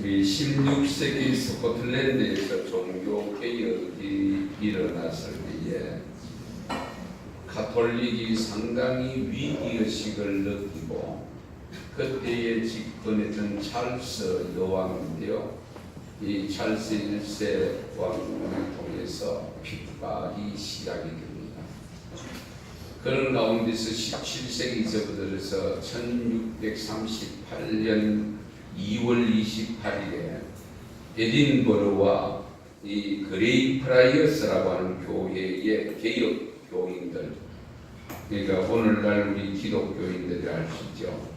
16세기 스코틀랜드에서 종교 개혁이 일어났을 때에 가톨릭이 상당히 위기의식을 느끼고 그때에 집권했던 찰스 여왕인데요. 이 찰스 1세 왕을 통해서 핍박이 시작이 됩니다. 그런 가운데서 17세기서부터 1638년 2월 28일에 에딘버러와 이 그레이프라이어스라고 하는 교회의 개혁 교인들, 그러니까 오늘날 우리 기독교인들이 알 수 있죠.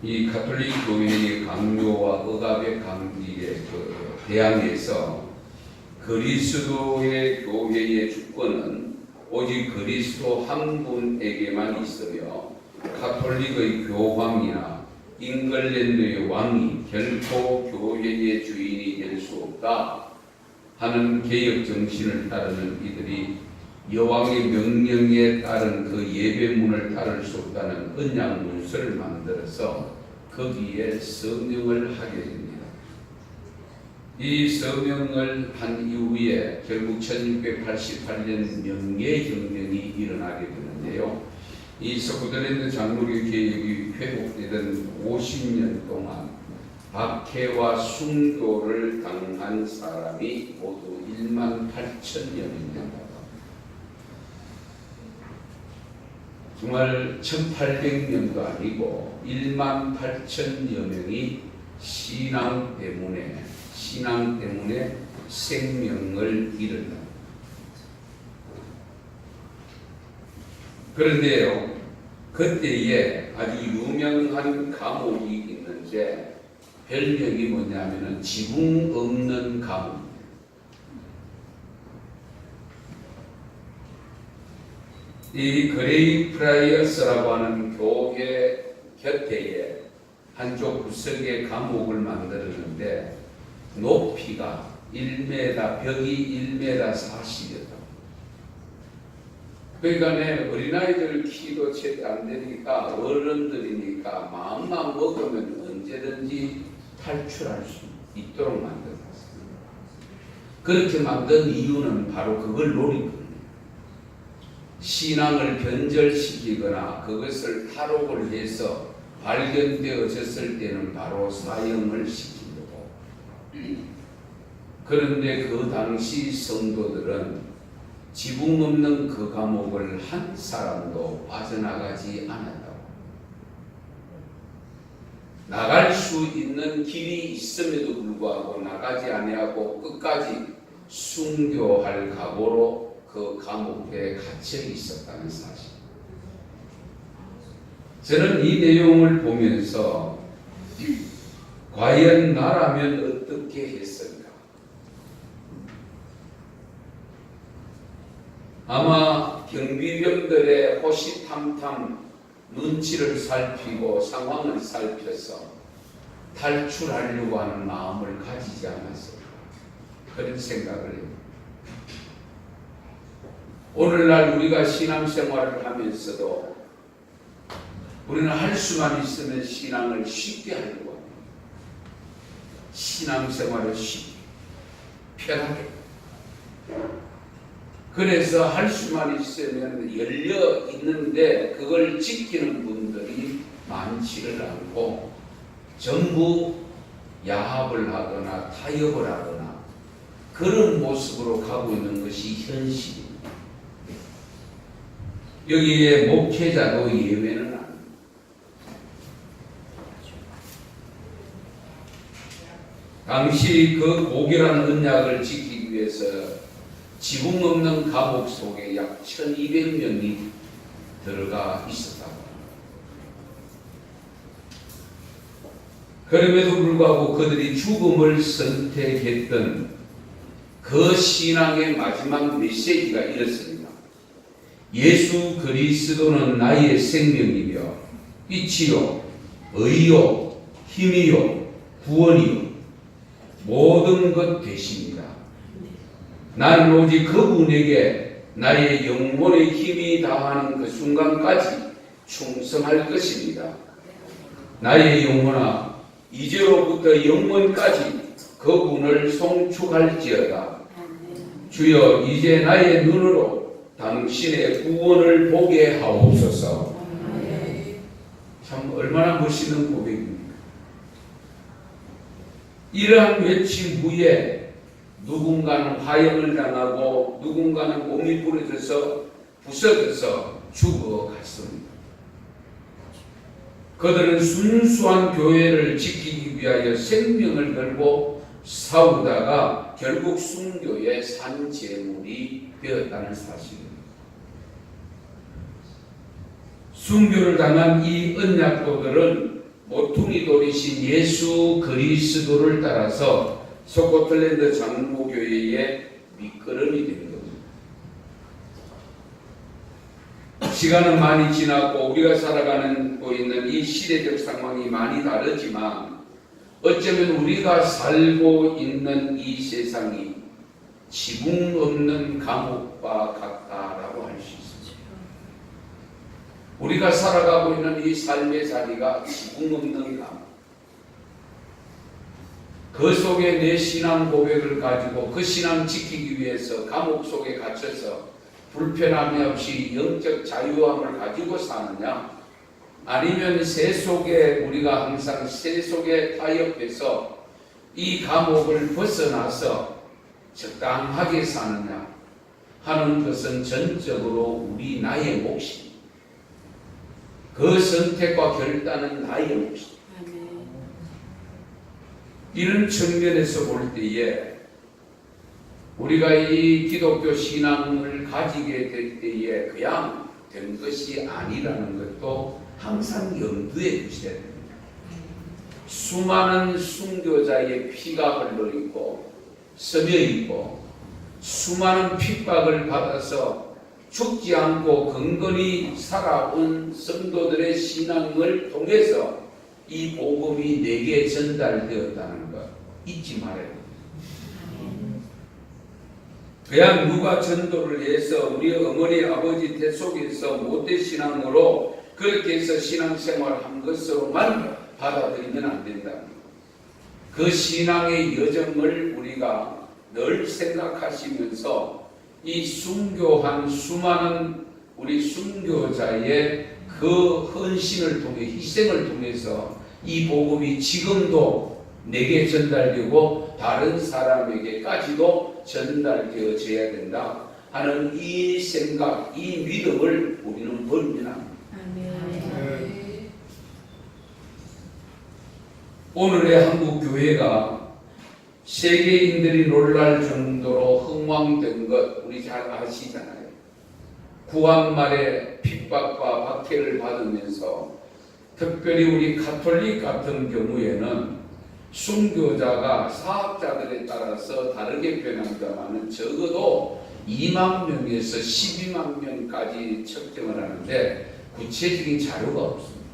이 가톨릭 교회의 강요와 억압의 강딜에 대항해서 그리스도의 교회의 주권은 오직 그리스도 한 분에게만 있으며 가톨릭의 교황이나 잉글랜드의 왕이 결코 교회의 주인이 될 수 없다 하는 개혁 정신을 따르는 이들이 여왕의 명령에 따른 그 예배문을 따를 수 없다는 언약 문서를 만들어서 거기에 서명을 하게 됩니다. 이 서명을 한 이후에 결국 1688년 명예혁명이 일어나게 되는데요. 이 스코틀랜드 장로교 개혁이 회복되던 50년 동안 박해와 순교를 당한 사람이 모두 18,000명입니다. 정말 1800명도 아니고 18,000여 명이 신앙 때문에 생명을 잃었다. 그런데요, 그때에 아주 유명한 감옥이 있는데 별명이 뭐냐면은 지붕 없는 감옥. 이 그레이프라이어스라고 하는 교회 곁에 한쪽 구석에 감옥을 만들었는데 높이가 1m, 벽이 1m 40이었다. 그러니까 어린아이들 키도 채 안 되니까 어른들이니까 마음만 먹으면 언제든지 탈출할 수 있도록 만들었습니다. 그렇게 만든 이유는 바로 그걸 노리거든요. 신앙을 변절시키거나 그것을 탈옥을 해서 발견되어졌을 때는 바로 사형을 시키려고. 그런데 그 당시 성도들은 지붕 없는 그 감옥을 한 사람도 빠져나가지 않았다고. 나갈 수 있는 길이 있음에도 불구하고 나가지 아니하고 끝까지 순교할 각오로 그 감옥에 갇혀 있었다는 사실. 저는 이 내용을 보면서 과연 나라면 어떻게 했을까? 아마 경비병들의 호시탐탐 눈치를 살피고 상황을 살펴서 탈출하려고 하는 마음을 가지지 않았을까? 그런 생각을 해요. 오늘날 우리가 신앙생활을 하면서도 우리는 할 수만 있으면 신앙을 쉽게 하려고 합니다. 신앙생활을 쉽게, 편하게. 그래서 할 수만 있으면 열려 있는데 그걸 지키는 분들이 많지를 않고 전부 야합을 하거나 타협을 하거나 그런 모습으로 가고 있는 것이 현실입니다. 여기에 목회자도 예외는 아닙니다. 당시 그 고결한 언약을 지키기 위해서 지붕 없는 감옥 속에 약 1200명이 들어가 있었다고 합니다. 그럼에도 불구하고 그들이 죽음을 선택했던 그 신앙의 마지막 메시지가 이렇습니다. 예수 그리스도는 나의 생명이며 빛이요 의요 힘이요 구원이요 모든 것 되십니다. 나는 오직 그분에게 나의 영혼의 힘이 다하는 그 순간까지 충성할 것입니다. 나의 영혼아, 이제로부터 영원까지 그분을 송축할지어다. 주여 이제 나의 눈으로 당신의 구원을 보게 하옵소서. 참 얼마나 멋있는 고백입니까? 이러한 외침 후에 누군가는 화형을 당하고 누군가는 몸이 부러져서 부서져서 죽어갔습니다. 그들은 순수한 교회를 지키기 위하여 생명을 걸고 싸우다가 결국 순교의 산재물이 되었다는 사실입니다. 순교를 당한 이 언약도들은 모퉁이 돌이신 예수 그리스도를 따라서 스코틀랜드 장로교회의 밑거름이 된 겁니다. 시간은 많이 지났고 우리가 살아가고 있는 이 시대적 상황이 많이 다르지만 어쩌면 우리가 살고 있는 이 세상이 지붕 없는 감옥과 같다라고 할 수 있습니다. 우리가 살아가고 있는 이 삶의 자리가 지붕 없는 감옥. 그 속에 내 신앙 고백을 가지고 그 신앙 지키기 위해서 감옥 속에 갇혀서 불편함이 없이 영적 자유함을 가지고 사느냐, 아니면 새 속에 우리가 항상 새 속에 타협해서 이 감옥을 벗어나서 적당하게 사느냐 하는 것은 전적으로 우리 나의 몫입니다. 그 선택과 결단은 나의 몫입니다. 이런 측면에서 볼 때에 우리가 이 기독교 신앙을 가지게 될 때에 그냥 된 것이 아니라는 것도 항상 염두에 두셔야 됩니다. 수많은 순교자의 피가 흘러있고 스며있고 수많은 핍박을 받아서 죽지 않고 근근히 살아온 성도들의 신앙을 통해서 이 복음이 내게 전달되었다는 것 잊지 말아야 됩니다. 그냥 누가 전도를 해서 우리 어머니 아버지 태 속에서 모태 신앙으로 그렇게 해서 신앙생활을 한 것으로만 받아들이면 안 된다. 그 신앙의 여정을 우리가 늘 생각하시면서 이 순교한 수많은 우리 순교자의 그 헌신을 통해 희생을 통해서 이 복음이 지금도 내게 전달되고 다른 사람에게까지도 전달되어져야 된다 하는 이 생각, 이 믿음을 우리는 번민합니다. 오늘의 한국 교회가 세계인들이 놀랄 정도로 흥왕된 것 우리 잘 아시잖아요. 구한 말에 핍박과 박해를 받으면서 특별히 우리 가톨릭 같은 경우에는 순교자가 사학자들에 따라서 다르게 변합니다만 적어도 2만 명에서 12만 명까지 측정을 하는데 구체적인 자료가 없습니다.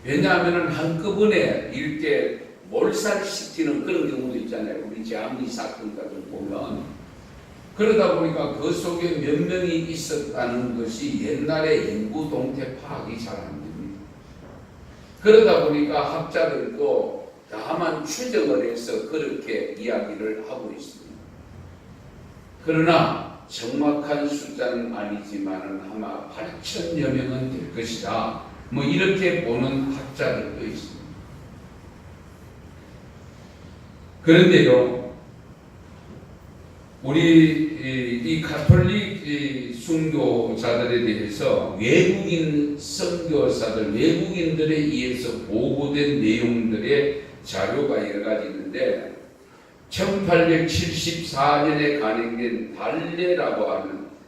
왜냐하면 한꺼번에 이렇게 몰살시키는 그런 경우도 있잖아요. 우리 제암리 사건 같은 보면 그러다 보니까 그 속에 몇 명이 있었다는 것이 옛날에 인구 동태 파악이 잘 안 됩니다. 그러다 보니까 학자들도 다만 추정을 해서 그렇게 이야기를 하고 있습니다. 그러나 정확한 숫자는 아니지만 아마 8천여 명은 될 것이다. 뭐 이렇게 보는 학자들도 있습니다. 그런데요, 우리 이 가톨릭 순교자들에 대해서 외국인 선교사들, 외국인들에 의해서 보고된 내용들의 자료가 여러 가지 있는데 1874년에 간행된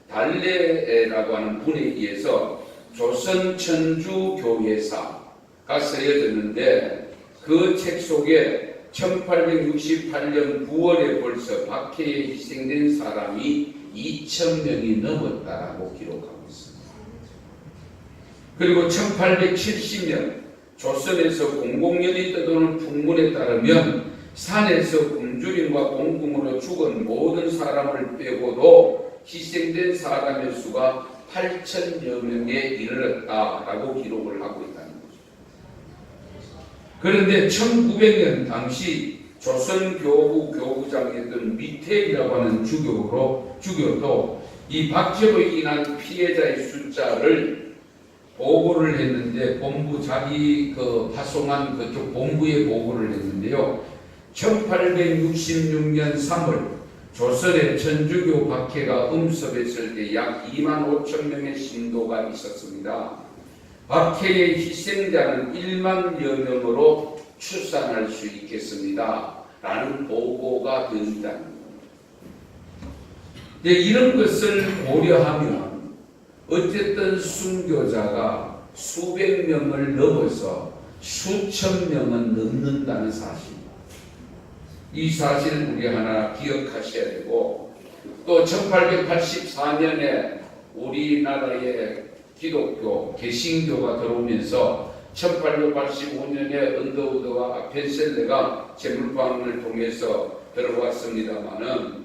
달레라고 하는 분에 의해서 조선 천주 교회사가 쓰여졌는데 그 책 속에 1868년 9월에 벌써 박해에 희생된 사람이 2,000명이 넘었다라고 기록하고 있습니다. 그리고 1870년 조선에서 공공연히 떠도는 풍문에 따르면 산에서 굶주림과 공궁으로 죽은 모든 사람을 빼고도 희생된 사람의 수가 8,000여 명에 이르렀다라고 기록을 하고 있다는 거죠. 그런데 1900년 당시 조선교구 교구장이었던 미태이라고 하는 주교도 이 박제로 인한 피해자의 숫자를 보고를 했는데 자기 파송한 그쪽 본부에 보고를 했는데요. 1866년 3월 조선의 천주교 박해가 음습했을 때 약 2만 5천 명의 신도가 있었습니다. 박해의 희생자는 1만여 명으로 추산할 수 있겠습니다. 라는 보고가 되었다는 겁니다. 이런 것을 고려하면 어쨌든 순교자가 수백 명을 넘어서 수천 명은 넘는다는 사실. 이 사실을 우리 하나 기억하셔야 되고, 또 1884년에 우리나라에 기독교, 개신교가 들어오면서 1885년에 언더우드와 아펜셀레가 재물방을 통해서 들어왔습니다마는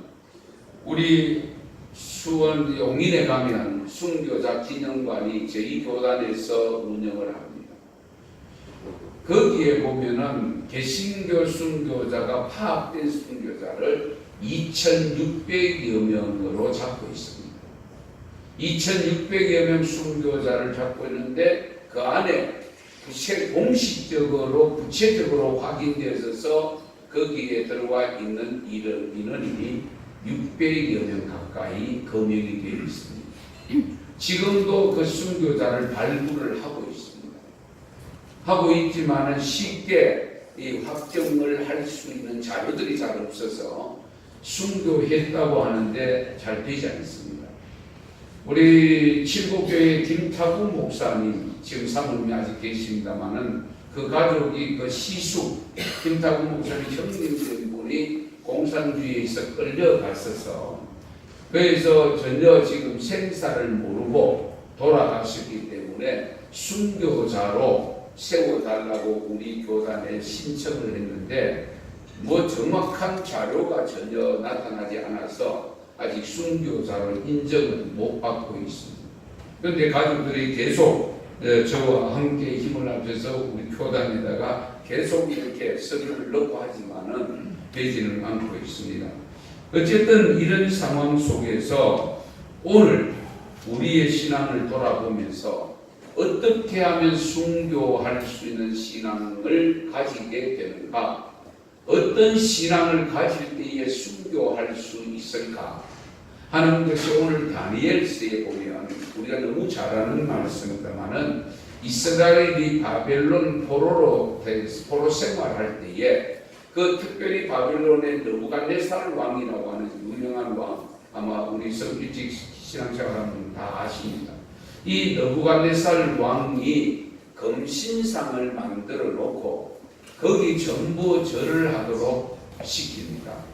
우리 수원 용인에 가면 순교자 기념관이 저희 교단에서 운영을 합니다. 거기에 보면은 개신교 순교자가 파악된 순교자를 2,600여 명으로 잡고 있습니다. 2,600여 명 순교자를 잡고 있는데 그 안에 공식적으로 구체적으로 확인되어서 거기에 들어와 있는 인원이 600여 명 가까이 검역이 되어 있습니다. 지금도 그 순교자를 발굴을 하고 있습니다. 하고 있지만은 쉽게 이 확정을 할 수 있는 자료들이 잘 없어서 순교했다고 하는데 잘 되지 않습니다. 우리 칠곡교회 김타구 목사님 지금 사모님이 아직 계십니다만은 그 가족이 그 시숙 김타구 목사님 형님된 분이 공산주의에서 끌려갔어서 그래서 전혀 지금 생사를 모르고 돌아가셨기 때문에 순교자로 세워달라고 우리 교단에 신청을 했는데 정확한 자료가 전혀 나타나지 않아서 아직 순교자로 인정을 못 받고 있습니다. 그런데 가족들이 계속 저와 함께 힘을 합쳐서 우리 교단에다가 계속 이렇게 서류를 넣고 하지만은 되지는 않고 있습니다. 어쨌든 이런 상황 속에서 오늘 우리의 신앙을 돌아보면서 어떻게 하면 순교할 수 있는 신앙을 가지게 되는가? 어떤 신앙을 가질 때에 순교할 수 있을까? 하는 것이 오늘 다니엘서에 보면 우리가 너무 잘 아는 말씀입니다만은 이스라엘이 바벨론 포로 생활할 때에 그 특별히 바벨론의 느부갓네살 왕이라고 하는 유명한 왕, 아마 우리 일찍 신앙생활하면 다 아십니다. 이 느부갓네살 왕이 금신상을 만들어 놓고 거기 전부 절을 하도록 시킵니다.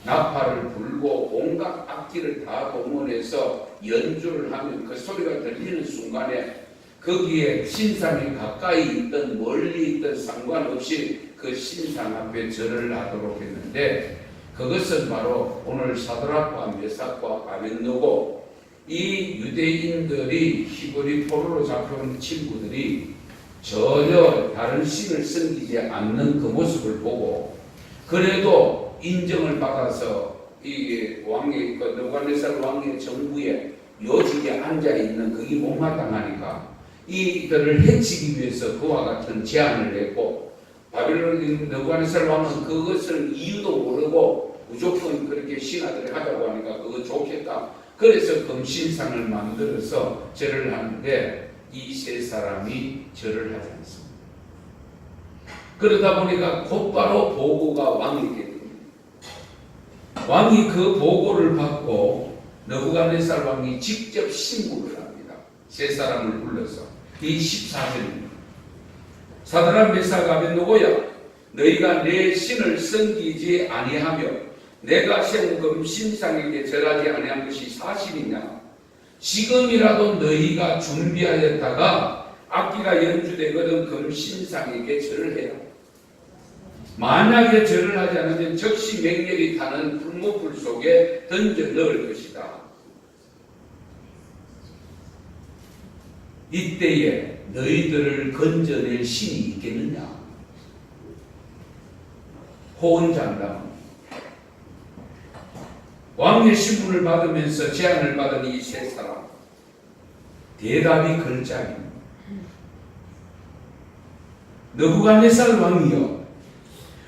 나팔을 불고 온갖 악기를 다 동원해서 연주를 하면 그 소리가 들리는 순간에 거기에 신상이 가까이 있든 멀리 있든 상관없이 그 신상 앞에 절을 하도록 했는데 그것은 바로 오늘 사드락과 메삭과 아벤노고 이 유대인들이 히브리 포로로 잡혀온 친구들이 전혀 다른 신을 섬기지 않는 그 모습을 보고 그래도 인정을 받아서 이 왕의 느부갓네살 왕의 정부에 요직에 앉아 있는 그게 못마땅하니까 이들을 해치기 위해서 그와 같은 제안을 했고 바벨론 느부갓네살 왕은 그것을 이유도 모르고 무조건 그렇게 신하들이 하자고 하니까 그거 좋겠다. 그래서 금신상을 만들어서 절을 하는데 이 세 사람이 절을 하지 않습니다. 그러다 보니까 곧바로 보고가 왕에게 됩니다. 왕이 그 보고를 받고 느부갓네살 왕이 직접 신고를 합니다. 세 사람을 불러서 이 14절입니다. 사드락 메삭 아벤노고야 너희가 내 신을 섬기지 아니하며 내가 세운 금신상에게 절하지 아니한 것이 사실이냐? 지금이라도 너희가 준비하였다가 악기가 연주되거든 금신상에게 절을 해라. 만약에 절을 하지 않으면 즉시 맹렬히 타는 풀무불 속에 던져 넣을 것이다. 이때에 너희들을 건져낼 신이 있겠느냐? 호언장담. 왕의 신분을 받으면서 제안을 받은 이 세 사람, 대답이 걸작입니다. 느부갓네살 왕이여,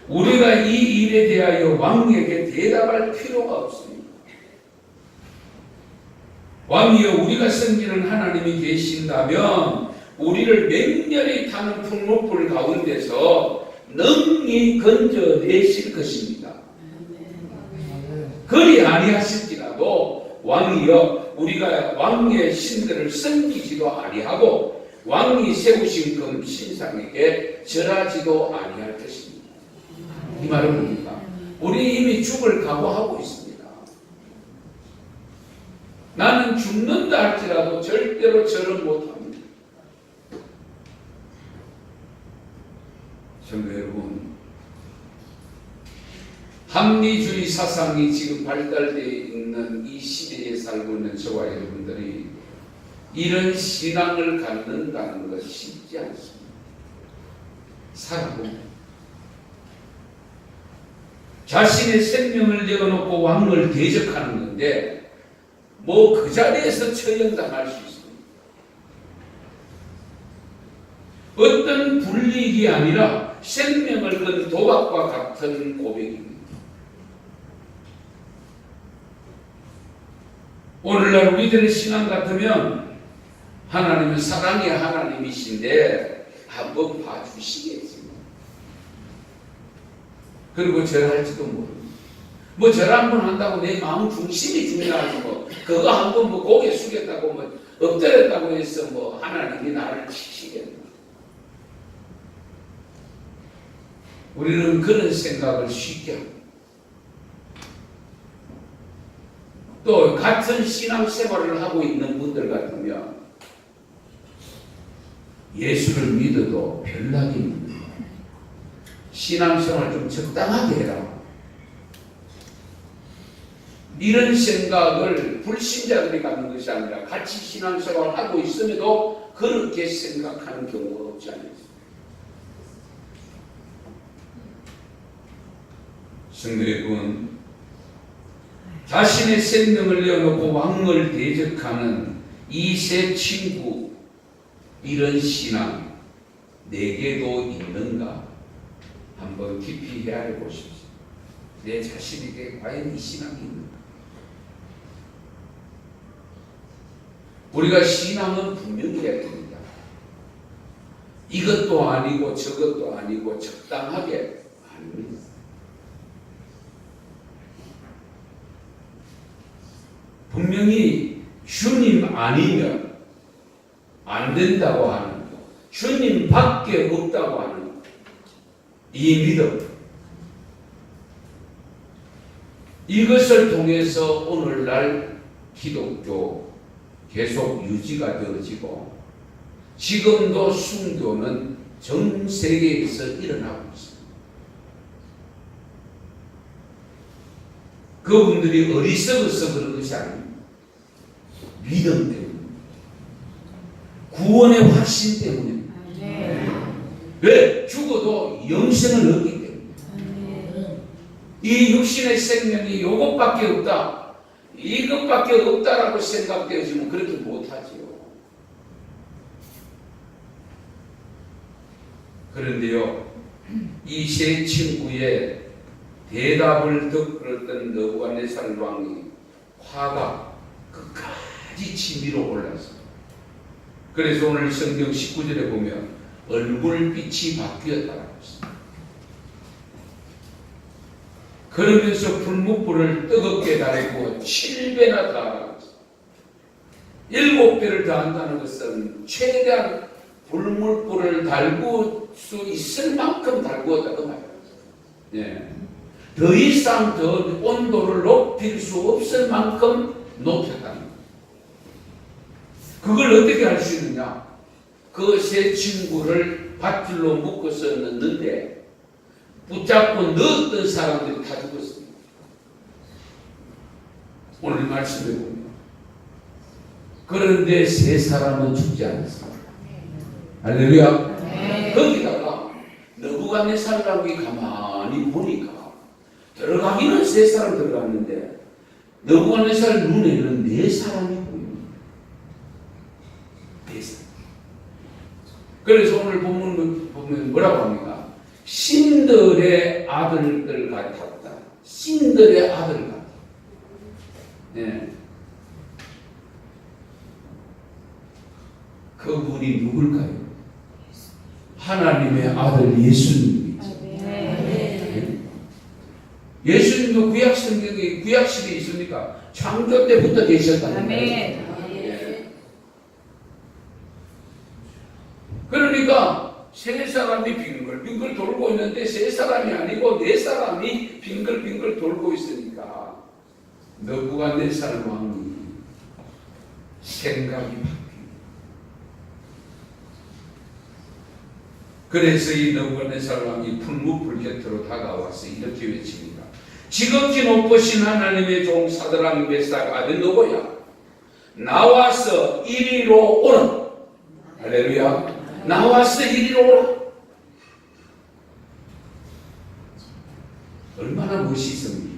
우리가 이 일에 대하여 왕에게 대답할 필요가 없습니다. 왕이여, 우리가 섬기는 하나님이 계신다면 우리를 맹렬히 타는 풀무불 가운데서 능히 건져내실 것입니다. 그리 아니하실지라도 왕이여, 우리가 왕의 신들을 섬기지도 아니하고 왕이 세우신 금 신상에게 절하지도 아니할 것입니다. 이 말은 뭡니까? 우리 이미 죽을 각오하고 있습니다. 나는 죽는다 할지라도 절대로 절은 못합니다. 성도 여러분, 합리주의 사상이 지금 발달되어 있는 이 시대에 살고 있는 저와 여러분들이 이런 신앙을 갖는다는 것이 쉽지 않습니다. 살아보면 자신의 생명을 내어놓고 왕을 대적하는 건데 뭐 그 자리에서 처형당할 수 있습니다. 어떤 불이익이 아니라 생명을 건 도박과 같은 고백입니다. 오늘날 우리들의 신앙 같으면 하나님은 사랑의 하나님이신데 한번 봐주시겠습니다. 그리고 절할지도 모릅니다. 뭐 절 한번 한다고 내 마음 중심이 중요하지 뭐 그거 한번 뭐 고개 숙였다고 뭐 엎드렸다고 해서 뭐 하나님이 나를 치시겠나. 우리는 그런 생각을 쉽게 합니다. 또 같은 신앙생활을 하고 있는 분들 같으면 예수를 믿어도 별나게 믿는 거예요. 신앙생활 좀 적당하게 해라. 이런 생각을 불신자들이 갖는 것이 아니라 같이 신앙생활을 하고 있음에도 그렇게 생각하는 경우가 없지 않습니다. 성도 여러분, 자신의 생명을 내어놓고 왕을 대적하는 이 세 친구, 이런 신앙 내게도 있는가 한번 깊이 헤아려 보십시오. 내 자신에게 과연 이 신앙이 있는가? 우리가 신앙은 분명히 해야 됩니다. 이것도 아니고 저것도 아니고 적당하게 아닙니다. 분명히 주님 아니면 안 된다고 하는 것, 주님 밖에 없다고 하는 것, 이 믿음, 이것을 통해서 오늘날 기독교 계속 유지가 되어지고 지금도 순교는 전 세계에서 일어나고 있습니다. 그분들이 어리석어서 그런 것이 아닙니다. 믿음 때문에, 구원의 확신 때문에. 왜? 죽어도 영생을 얻기 때문에. 이 육신의 생명이 이것밖에 없다, 이것밖에 없다라고 생각되어지면 그렇게 못하지요. 그런데요, 이 세 친구의 대답을 듣던 느부갓네살 왕이 화가 끝까지 치밀어 올랐습니다. 그래서 오늘 성경 19절에 보면 얼굴빛이 바뀌었다고 했습니다. 그러면서 불목불을 뜨겁게 달고 7배나 더하라고 했습니다. 7배를 더한다는 것은 최대한 불물불을 달굴 수 있을 만큼 달구었다 그 말이에요. 예. 더 이상 더 온도를 높일 수 없을 만큼 높였다는 거예요. 그걸 어떻게 할 수 있느냐? 그 세 친구를 밧줄로 묶어서 넣는데 붙잡고 넣었던 사람들이 다 죽었습니다. 오늘 말씀에 보면 그런데 세 사람은 죽지 않았습니다. 할렐루야. 거기다가 느부갓네살 왕이 가만히 보니까 들어가기는 세 사람 들어갔는데 느부갓네살 눈에는 네 사람이 보입니다. 네 사람. 그래서 오늘 본문 보면 뭐라고 합니까? 신들의 아들들 같았다. 신들의 아들 같다. 네. 그분이 누굴까요? 하나님의 아들 예수님이죠. 네. 예수님도 구약 성경에 구약식에 있습니까? 창조 때부터 계셨다는 거예요. 그러니까 세 사람이 빙글빙글 돌고 있는데 세 사람이 아니고 네 사람이 빙글빙글 돌고 있으니까 느부갓네살 왕이 생각이 바뀌고 그래서 이 느부갓네살 왕이 풀무불 곁으로 다가와서 이렇게 외칩니다. 지극히 높으신 하나님의 종 사드락 메삭 아벤노고야 나와서 이리로 오라. 할렐루야. 나와서 이리로 오라. 얼마나 멋있습니까?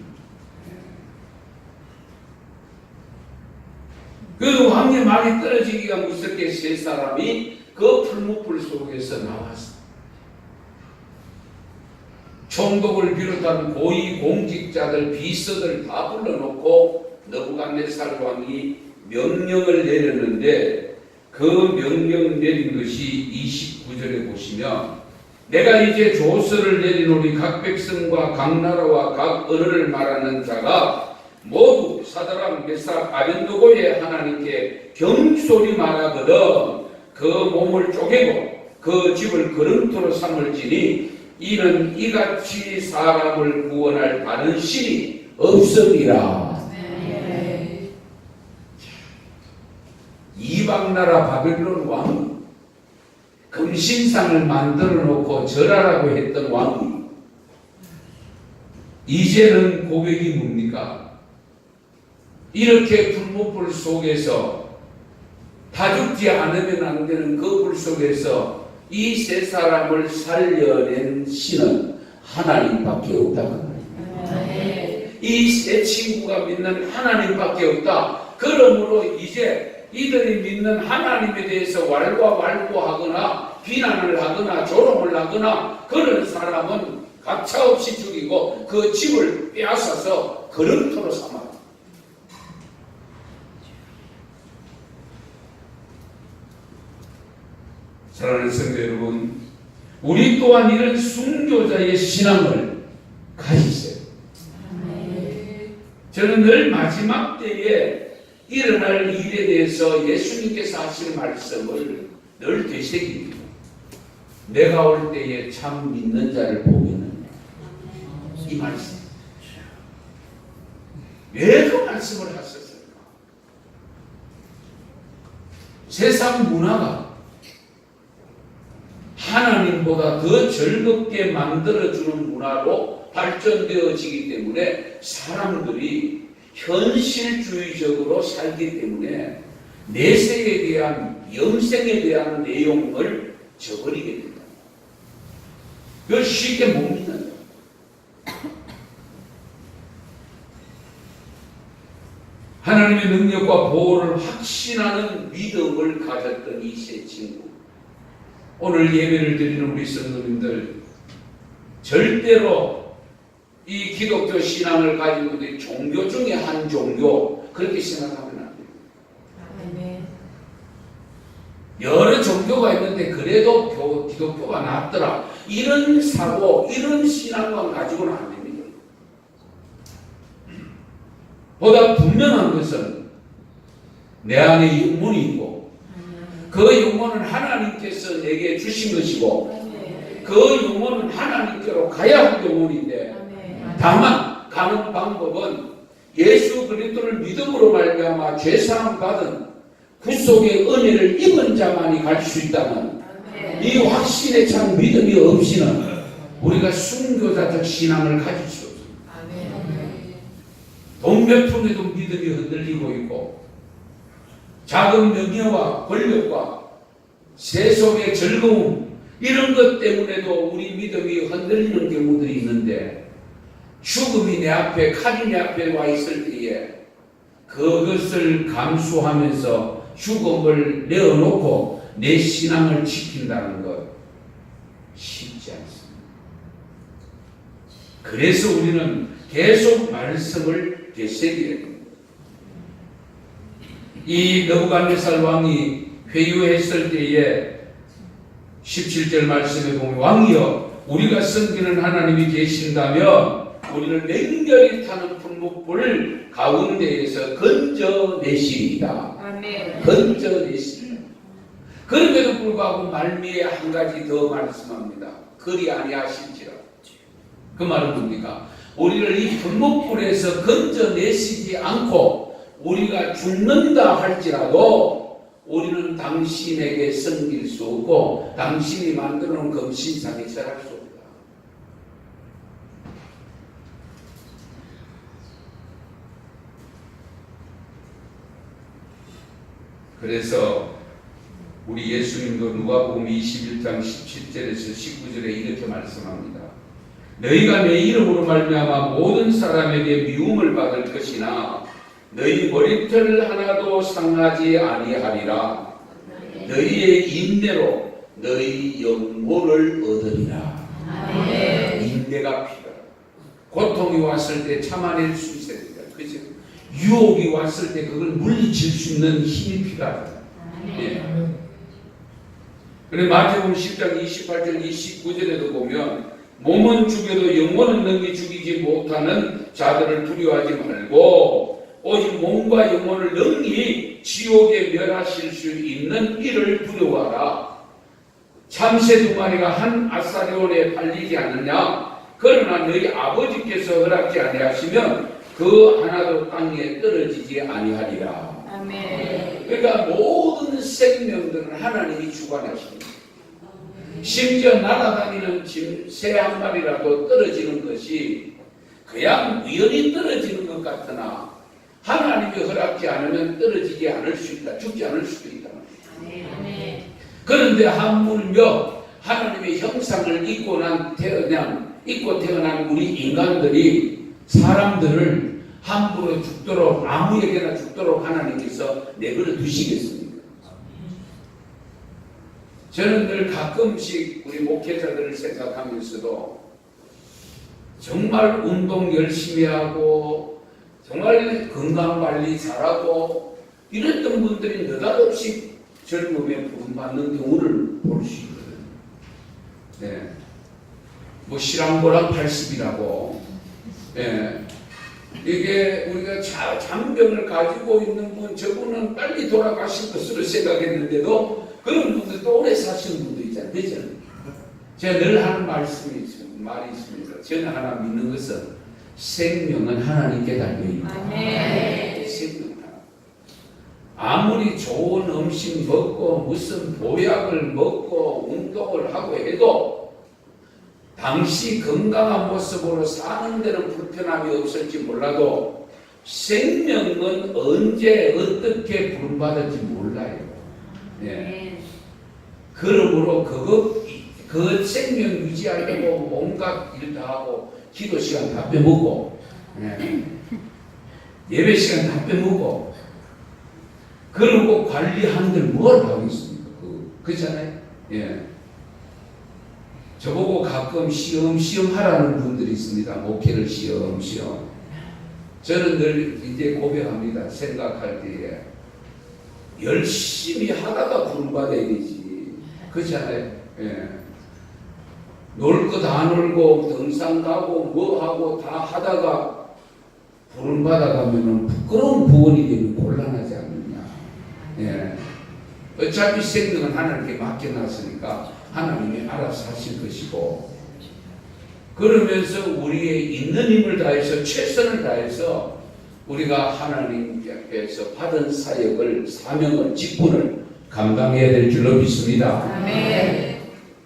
그 왕의 말이 떨어지기가 무섭게 세 사람이 그 풀무불 속에서 나왔어. 총독을 비롯한 고위 공직자들, 비서들 다 불러놓고 느부갓네살 왕이 명령을 내렸는데 그 명령 내린 것이 29절에 보시면 내가 이제 조서를 내리노니 각 백성과 각 나라와 각 언어를 말하는 자가 모두 사드락 메삭 아벤노고의 하나님께 경소리 말하거든 그 몸을 쪼개고 그 집을 거름토로 삼을지니 이는 이같이 사람을 구원할 다른 신이 없으리라. 이방나라 바벨론 왕 금신상을 만들어 놓고 절하라고 했던 왕이 이제는 고백이 뭡니까? 이렇게 풀무불 속에서 다 죽지 않으면 안 되는 그 불 속에서 이 세 사람을 살려낸 신은 하나님밖에 없다. 이 세 친구가 믿는 하나님밖에 없다. 그러므로 이제 이들이 믿는 하나님에 대해서 왈가왈부하거나 비난을 하거나 조롱을 하거나 그런 사람은 가차없이 죽이고 그 집을 빼앗아서 거름토로 삼아. 사랑하는 성도 여러분, 우리 또한 이런 순교자의 신앙을 가지세요. 저는 늘 마지막 때에 일어날 일에 대해서 예수님께서 하실 말씀을 늘 되새깁니다. 내가 올 때에 참 믿는 자를 보면은 이 말씀. 왜 그 말씀을 하셨을까? 세상 문화가 하나님보다 더 즐겁게 만들어주는 문화로 발전되어지기 때문에 사람들이 현실주의적으로 살기 때문에 내세에 대한 영생에 대한 내용을 저버리게 된다. 그걸 쉽게 못 믿는다. 하나님의 능력과 보호를 확신하는 믿음을 가졌던 이 세 친구. 오늘 예배를 드리는 우리 성도님들 절대로 이 기독교 신앙을 가지고 있는 종교 중에 한 종교 그렇게 생각하면 안 됩니다. 여러 종교가 있는데 그래도 기독교가 낫더라 이런 사고 이런 신앙만 가지고는 안 됩니다. 보다 분명한 것은 내 안에 영혼이 있고 그 영혼은 하나님께서 내게 주신 것이고 그 영혼은 하나님께로 가야 할 영혼인데 다만 가는 방법은 예수 그리스도를 믿음으로 말미암아 죄사함 받은 구속의 은혜를 입은 자만이 갈 수 있다는 이 확신에 찬 믿음이 없이는 우리가 순교자적 신앙을 가질 수 없습니다. 돈 몇 푼에도 믿음이 흔들리고 있고 작은 명예와 권력과 세속의 즐거움 이런 것 때문에도 우리 믿음이 흔들리는 경우들이 있는데 죽음이 내 앞에, 칼이 내 앞에 와 있을 때에 그것을 감수하면서 죽음을 내어놓고 내 신앙을 지킨다는 것 쉽지 않습니다. 그래서 우리는 계속 말씀을 되새겨야 됩니다. 이 느부갓네살 왕이 회유했을 때에 17절 말씀에 보면 왕이여 우리가 섬기는 하나님이 계신다면 우리를 맹렬히 타는 풀무불 가운데에서 건져내시리이다. 아멘. 건져내시리이다. 그럼에도 불구하고 말미에 한 가지 더 말씀합니다. 그리 아니하실지라. 그 말은 뭡니까? 우리를 이 풀무불에서 건져내시지 않고 우리가 죽는다 할지라도 우리는 당신에게 섬길 수 없고 당신이 만들어 놓은 금신상에 절할 수 없다. 그래서 우리 예수님도 누가복음 21장 17절에서 19절에 이렇게 말씀합니다. 너희가 내 이름으로 말미암아 모든 사람에게 미움을 받을 것이나 너희 머리털 하나도 상하지 아니하리라. 너희의 인내로 너희 영혼을 얻으리라. 인내가 필요하다. 고통이 왔을 때 참아낼 수 있어야 된다. 그죠? 유혹이 왔을 때 그걸 물리칠 수 있는 힘이 필요하다. 예. 그래 마태복음 10장 28절 29절에도 보면 몸은 죽여도 영혼은 능히 죽이지 못하는 자들을 두려워하지 말고 오직 몸과 영혼을 능히 지옥에 멸하실 수 있는 이를 두려워하라. 참새 두 마리가 한 아사리온에 팔리지 않느냐. 그러나 너희 아버지께서 허락지 아니하시면 그 하나도 땅에 떨어지지 아니하리라. 아멘. 그러니까 모든 생명들은 하나님이 주관하십니다. 심지어 날아다니는 새 한 마리라도 떨어지는 것이 그냥 우연히 떨어지는 것 같으나 하나님이 허락지 않으면 떨어지지 않을 수 있다. 죽지 않을 수도 있다. 그런데 하물며 하나님의 형상을 입고 태어난 우리 인간들이 사람들을 함부로 죽도록 아무에게나 죽도록 하나님께서 내버려 두시겠습니까? 저는 늘 가끔씩 우리 목회자들을 생각하면서도 정말 운동 열심히 하고 정말 건강관리 잘하고 이랬던 분들이 느닷없이 젊음에 부름받는 경우를 볼 수 있거든요. 네. 뭐 실황고랑 80이라고. 네. 이게 우리가 장병을 가지고 있는 분, 저분은 빨리 돌아가실 것으로 생각했는데도 그런 분들도 오래 사시는 분도 있잖아요. 그죠? 제가 늘 하는 말이 있습니다. 저는 하나 믿는 것은 생명은 하나님께 달려있다. 생명은 아무리 좋은 음식 먹고 무슨 보약을 먹고 운동을 하고 해도 당시 건강한 모습으로 사는 데는 불편함이 없을지 몰라도 생명은 언제 어떻게 부름받을지 몰라요. 네. 그러므로 그 생명 유지하려고 온갖 일 다 하고 기도 시간 다 빼먹고 예배 시간 다 빼먹고 그러고 관리하는들 뭘 하고 있습니까? 그렇잖아요. 예. 저보고 가끔 시험 하라는 분들이 있습니다. 목회를 시험. 저는 늘 이제 고백합니다. 생각할 때에 열심히 하다가 부름받아야 되지. 그렇잖아요. 예. 놀 거 다 놀고 등산 가고 뭐 하고 다 하다가 부름받아가면 부끄러운 부원이 되면 곤란하지 않느냐. 예. 어차피 생명은 하나님께 맡겨놨으니까 하나님이 알아서 하실 것이고 그러면서 우리의 있는 힘을 다해서 최선을 다해서 우리가 하나님 앞에서 받은 사역을 사명을 직분을 감당해야 될 줄로 믿습니다. 아멘.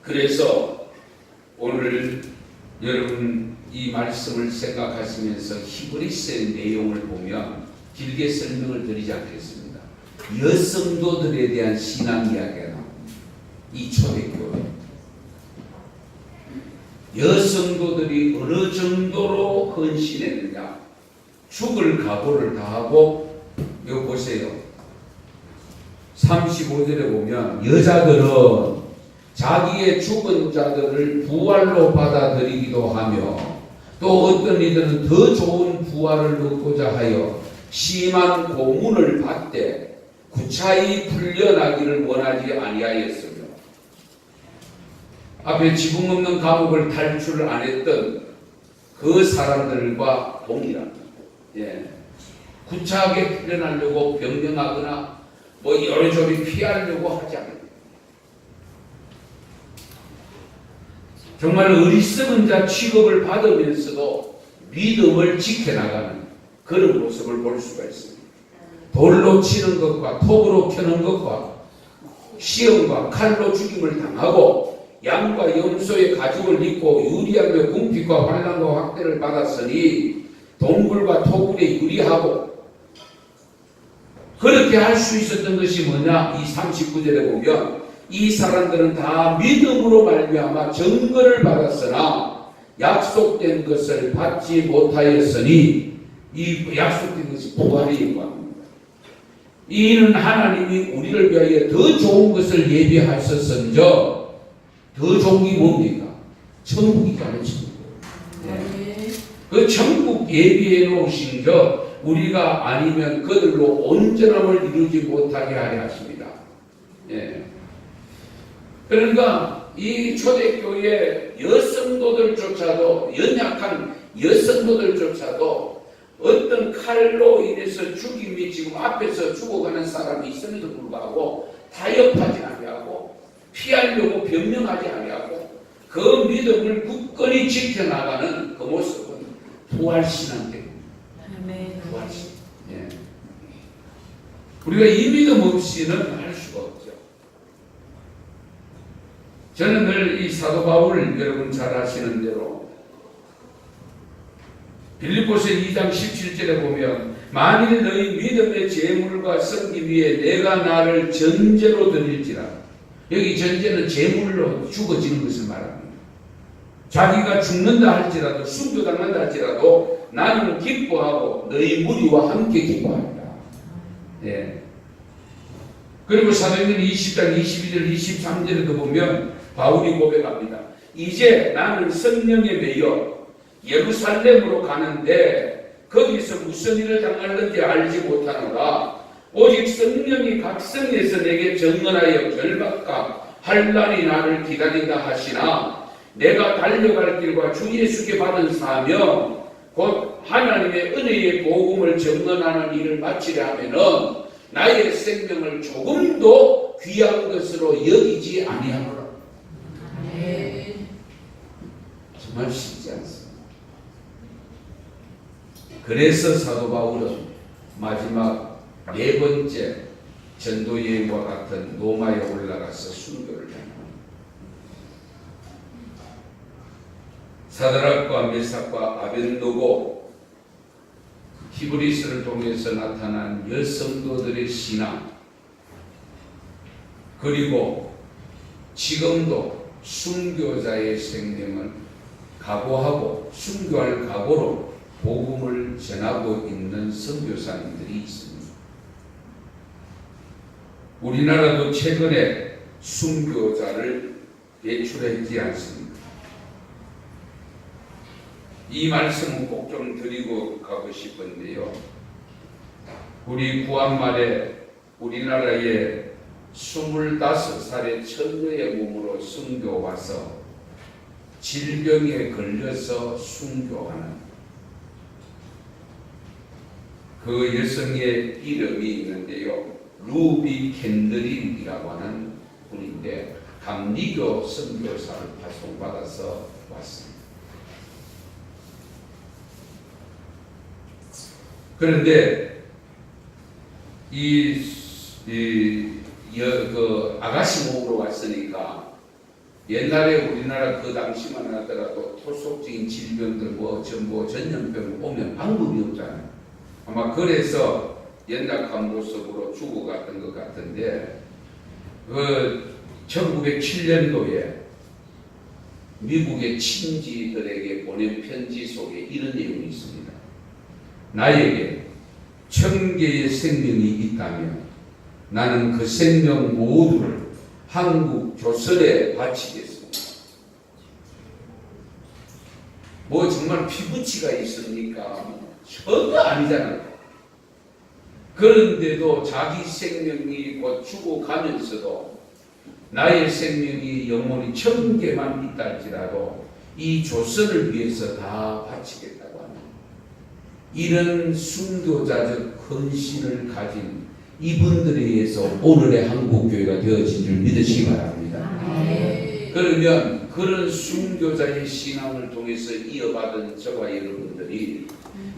그래서 오늘 여러분 이 말씀을 생각하시면서 히브리서의 내용을 보면 길게 설명을 드리지 않겠습니다. 여성도들에 대한 신앙 이야기가 나옵니다. 이 초대교회 여성도들이 어느 정도로 헌신했느냐. 죽을 각오를 다하고. 이거 보세요. 35절에 보면 여자들은 자기의 죽은 자들을 부활로 받아들이기도 하며 또 어떤 이들은 더 좋은 부활을 얻고자 하여 심한 고문을 받되 구차히 풀려나기를 원하지 아니하였으며. 앞에 지붕 없는 감옥을 탈출을 안 했던 그 사람들과 동일합니다. 예. 구차하게 풀려나려고 변명하거나 여리저리 피하려고 하지 않아요. 정말 어리석은 자 취급을 받으면서도 믿음을 지켜나가는 그런 모습을 볼 수가 있습니다. 돌로 치는 것과 톱으로 켜는 것과 시험과 칼로 죽임을 당하고 양과 염소의 가죽을 입고 유리하며 궁핍과 환난과 학대를 받았으니 동굴과 토굴에 유리하고. 그렇게 할 수 있었던 것이 뭐냐? 이 39절에 보면 이 사람들은 다 믿음으로 말미암아 증거를 받았으나 약속된 것을 받지 못하였으니, 이 약속된 것이 부활이라고 합니다. 이는 하나님이 우리를 위하여 더 좋은 것을 예비하셨은저. 더 좋은 게 뭡니까? 천국이잖아요. 천국. 네. 그 천국 예비해 놓으신 저 우리가 아니면 그들로 온전함을 이루지 못하게 하려 하십니다. 예. 그러니까 이 초대교회 여성도들조차도, 연약한 여성도들조차도 어떤 칼로 인해서 죽임이 지금 앞에서 죽어가는 사람이 있음에도 불구하고 타협하지 아니하고 피하려고 변명하지 아니하고 그 믿음을 굳건히 지켜나가는 그 모습은 부활신앙입니다. 부활신. 예. 우리가 이 믿음 없이는 할 수가 없죠. 저는 늘 이 사도 바울, 여러분 잘 아시는 대로 빌립보서 2장 17절에 보면 만일 너희 믿음의 재물과 섬기 위에 내가 나를 전제로 드릴지라. 여기 전제는 재물로 죽어지는 것을 말합니다. 자기가 죽는다 할지라도, 순교당한다 할지라도 나는 기뻐하고 너희 무리와 함께 기뻐합니다. 예. 그리고 사도행전 20장 22절 23절에도 보면 바울이 고백합니다. 이제 나는 성령에 매여 예루살렘으로 가는데 거기서 무슨 일을 당할는지 알지 못하노라. 오직 성령이 각성에서 내게 증언하여 결박과 환난이 나를 기다린다 하시나 내가 달려갈 길과 주 예수께 받은 사명 곧 하나님의 은혜의 복음을 증언하는 일을 마치려 하면은 나의 생명을 조금도 귀한 것으로 여기지 아니하노라. 정말 쉽지 않습니다. 그래서 사도 바울은 마지막 네 번째 전도 여행과 같은 로마에 올라가서 순교를 합니다. 사드락과 메삭과 아벤노고 히브리서를 통해서 나타난 여성도들의 신앙, 그리고 지금도 순교자의 생명을 각오하고 순교할 각오로 복음을 전하고 있는 선교사님들이 있습니다. 우리나라도 최근에 순교자를 배출했지 않습니까? 이 말씀은 꼭 좀 드리고 가고 싶은데요. 우리 구한말에 우리나라에 25살의 처녀의 몸으로 순교 와서 질병에 걸려서 순교하는 그 여성의 이름이 있는데요. 루비 캔드린이라고 하는 분인데 감리교 선교사를 파송받아서 왔습니다. 그런데 그 아가씨 몸으로 왔으니까 옛날에 우리나라 그 당시만 하더라도 토속적인 질병들 전염병 오면 방법이 없잖아요. 아마 그래서 연약한 모습으로 죽어갔던 것 같은데 그 1907년도에 미국의 친지들에게 보낸 편지 속에 이런 내용이 있습니다. 나에게 1000개의 생명이 있다면 나는 그 생명 모두를 한국 조선에 바치겠습니다. 뭐 정말 피부치가 있습니까? 전혀 아니잖아요. 그런데도 자기 생명이 곧 죽어가면서도 나의 생명이 영원히 1000개만 있다 할지라도 이 조선을 위해서 다 바치겠다고 합니다. 이런 순교자적 헌신을 가진 이분들에 의해서 오늘의 한국교회가 되어진 줄 믿으시기 바랍니다. 그러면 그런 순교자의 신앙을 통해서 이어받은 저와 여러분들이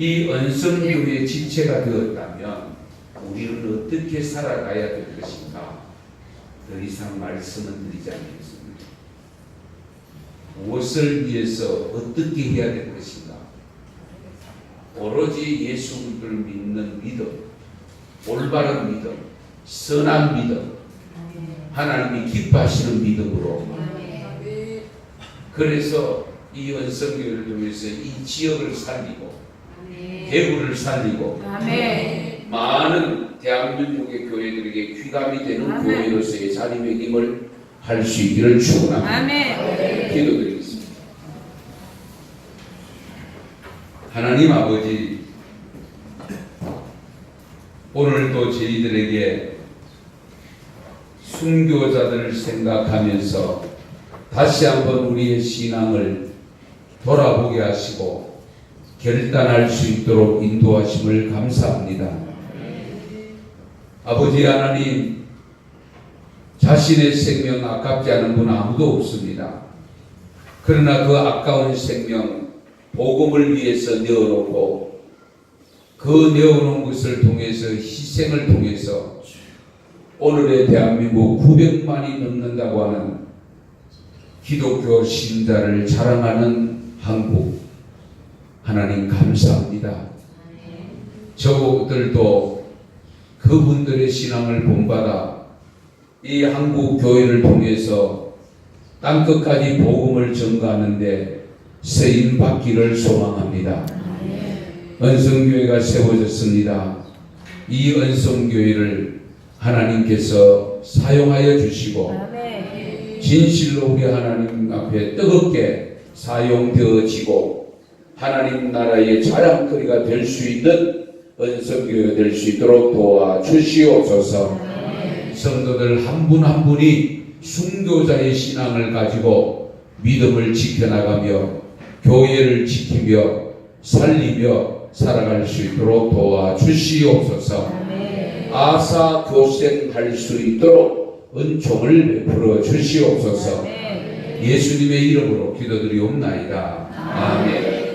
이 언성교회의 지체가 되었다면 우리는 어떻게 살아가야 될 것인가? 더 이상 말씀은 드리지 않겠습니다. 무엇을 위해서 어떻게 해야 될 것인가? 오로지 예수를 믿는 믿음, 올바른 믿음, 선한 믿음, 하나님이 기뻐하시는 믿음으로. 그래서 이 언성교회를 통해서 이 지역을 살리고 대구를 살리고 많은 대한민국의 교회들에게 귀감이 되는 교회로서의 자리매김을 할 수 있기를 축원합니다. 기도드리겠습니다. 하나님 아버지, 오늘도 저희들에게 순교자들을 생각하면서 다시 한번 우리의 신앙을 돌아보게 하시고 결단할 수 있도록 인도하심을 감사합니다. 아버지 하나님, 자신의 생명 아깝지 않은 분 아무도 없습니다. 그러나 그 아까운 생명 복음을 위해서 내어놓고 그 내어놓은 것을 통해서 희생을 통해서 오늘의 대한민국 900만이 넘는다고 하는 기독교 신자를 자랑하는 한국, 하나님 감사합니다. 저들도 그분들의 신앙을 본받아 이 한국 교회를 통해서 땅끝까지 복음을 전가하는데 쓰임 받기를 소망합니다. 언성교회가 세워졌습니다. 이 언성교회를 하나님께서 사용하여 주시고 진실로 우리 하나님 앞에 뜨겁게 사용되어지고 하나님 나라의 자랑거리가 될 수 있는 언성교회가 될 수 있도록 도와주시옵소서. 성도들 한 분 한 분이 순교자의 신앙을 가지고 믿음을 지켜나가며 교회를 지키며 살리며 살아갈 수 있도록 도와주시옵소서. 아사 교생할 수 있도록 은총을 베풀어 주시옵소서. 예수님의 이름으로 기도드리옵나이다. 아멘.